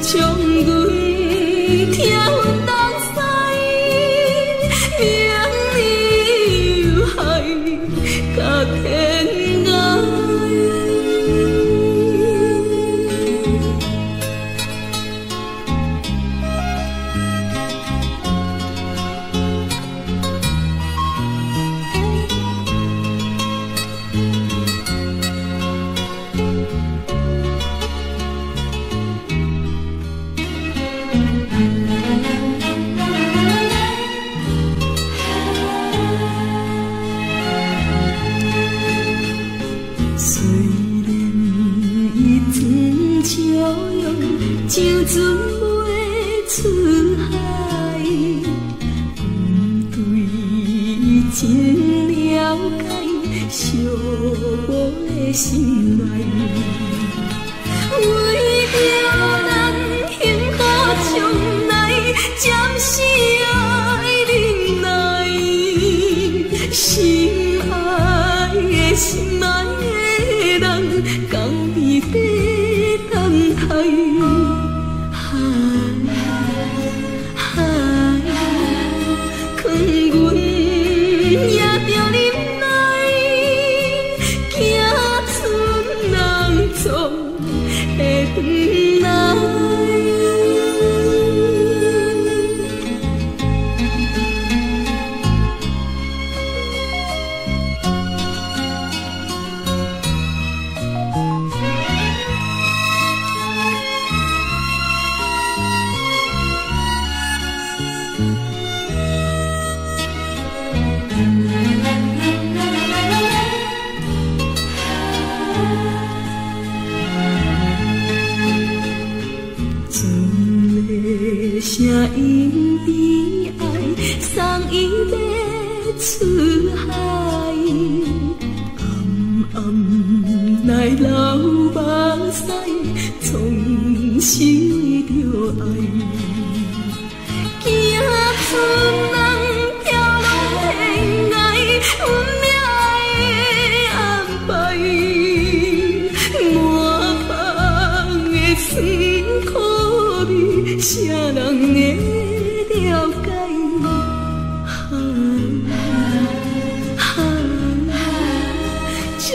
将阮跳东西，命里有海，甲天涯。虽然伊泉照样像船袂出海，不对伊真了解，惜我的心内。为着咱幸福将来，暂时爱忍耐，心爱的心爱的人，讲你在等待。劝阮也着忍耐，行出人总会回来。声音悲哀，送伊要出海，暗暗来流目屎，从心着爱，行出人跳落天涯，运命的安排，满腹的酸苦味，谁人会了解？将